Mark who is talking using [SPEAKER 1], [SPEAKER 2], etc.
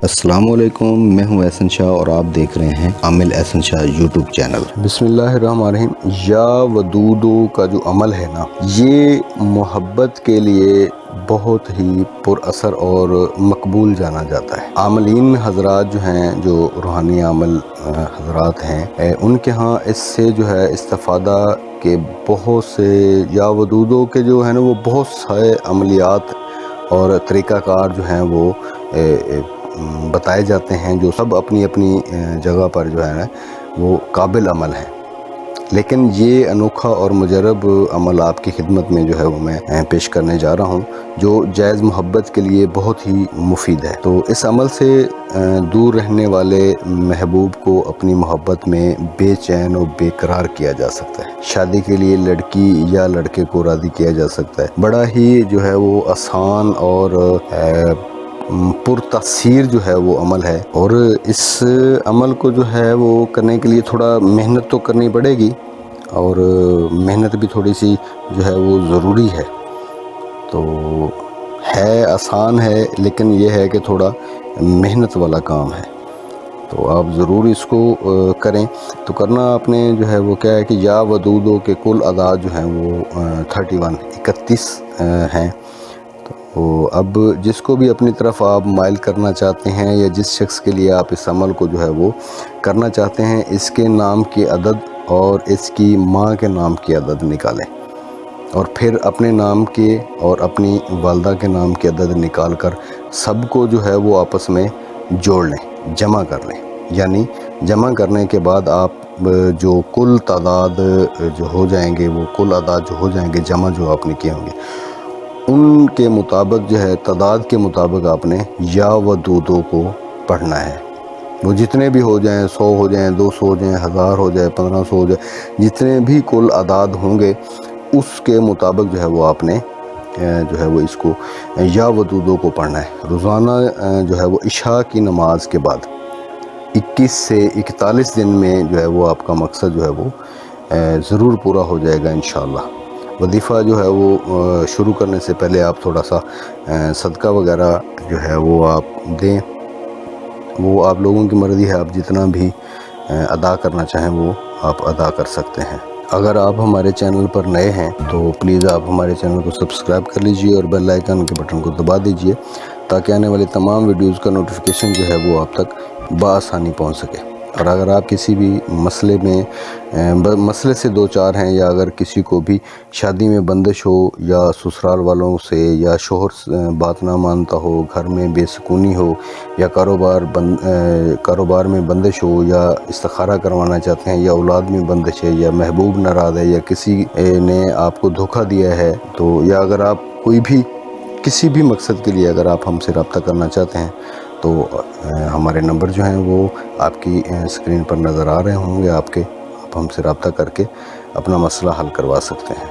[SPEAKER 1] السلام علیکم، میں ہوں احسن شاہ اور آپ دیکھ رہے ہیں عامل احسن شاہ یوٹیوب چینل۔ بسم اللہ الرحمن الرحیم۔ یا ودودو کا جو عمل ہے نا، یہ محبت کے لیے بہت ہی پر اثر اور مقبول جانا جاتا ہے۔ عاملین حضرات جو ہیں، جو روحانی عامل حضرات ہیں، ان کے ہاں اس سے جو ہے استفادہ کے بہت سے یا ودودو کے جو ہے نا، وہ بہت سارے عملیات اور طریقہ کار جو ہیں وہ بتائے جاتے ہیں، جو سب اپنی اپنی جگہ پر جو ہے وہ قابل عمل ہیں۔ لیکن یہ انوکھا اور مجرب عمل آپ کی خدمت میں جو ہے وہ میں پیش کرنے جا رہا ہوں، جو جائز محبت کے لیے بہت ہی مفید ہے۔ تو اس عمل سے دور رہنے والے محبوب کو اپنی محبت میں بے چین و بے قرار کیا جا سکتا ہے۔ شادی کے لیے لڑکی یا لڑکے کو راضی کیا جا سکتا ہے۔ بڑا ہی جو ہے وہ آسان اور پر تاثیر جو ہے وہ عمل ہے، اور اس عمل کو جو ہے وہ کرنے کے لیے تھوڑا محنت تو کرنی پڑے گی، اور محنت بھی تھوڑی سی جو ہے وہ ضروری ہے۔ تو ہے آسان ہے، لیکن یہ ہے کہ تھوڑا محنت والا کام ہے، تو آپ ضرور اس کو کریں۔ تو کرنا آپ نے جو ہے وہ کیا ہے کہ یا ودودو کے کل اعداد جو ہیں وہ 31 ہیں۔ تو اب جس کو بھی اپنی طرف آپ مائل کرنا چاہتے ہیں، یا جس شخص کے لیے آپ اس عمل کو جو ہے وہ کرنا چاہتے ہیں، اس کے نام کی عدد اور اس کی ماں کے نام کی عدد نکالیں، اور پھر اپنے نام کے اور اپنی والدہ کے نام کی عدد نکال کر سب کو جو ہے وہ آپس میں جوڑ لیں، جمع کر لیں۔ یعنی جمع کرنے کے بعد آپ جو کل تعداد جو ہو جائیں گے، وہ کل اعداد جو ہو جائیں گے جمع جو آپ نے کیے ہوں گے، ان کے مطابق جو ہے تعداد کے مطابق آپ نے یا ودودو کو پڑھنا ہے۔ وہ جتنے بھی ہو جائیں، 100 ہو جائیں، 200 ہو جائیں، 1000 ہو جائے، 1500 ہو جائے، جتنے بھی کل اعداد ہوں گے اس کے مطابق جو ہے وہ آپ نے جو ہے وہ اس کو یا ودودو کو پڑھنا ہے۔ روزانہ جو ہے وہ عشاء کی نماز کے بعد 21 سے 41 دن میں جو ہے وہ آپ کا مقصد جو ہے وہ ضرور پورا ہو جائے گا انشاءاللہ۔ وظیفہ جو ہے وہ شروع کرنے سے پہلے آپ تھوڑا سا صدقہ وغیرہ جو ہے وہ آپ دیں، وہ آپ لوگوں کی مرضی ہے، آپ جتنا بھی ادا کرنا چاہیں وہ آپ ادا کر سکتے ہیں۔ اگر آپ ہمارے چینل پر نئے ہیں تو پلیز آپ ہمارے چینل کو سبسکرائب کر لیجئے اور بیل آئیکن کے بٹن کو دبا دیجئے، تاکہ آنے والی تمام ویڈیوز کا نوٹیفیکیشن جو ہے وہ آپ تک بآسانی پہنچ سکے۔ اور اگر آپ کسی بھی مسئلے سے دو چار ہیں، یا اگر کسی کو بھی شادی میں بندش ہو، یا سسرال والوں سے یا شوہر بات نہ مانتا ہو، گھر میں بے سکونی ہو، یا کاروبار میں بندش ہو، یا استخارہ کروانا چاہتے ہیں، یا اولاد میں بندش ہے، یا محبوب ناراض ہے، یا کسی نے آپ کو دھوکہ دیا ہے، تو یا اگر آپ کوئی بھی کسی بھی مقصد کے لیے اگر آپ ہم سے رابطہ کرنا چاہتے ہیں، تو ہمارے نمبر جو ہیں وہ آپ کی اسکرین پر نظر آ رہے ہوں گے، آپ ہم سے رابطہ کر کے اپنا مسئلہ حل کروا سکتے ہیں۔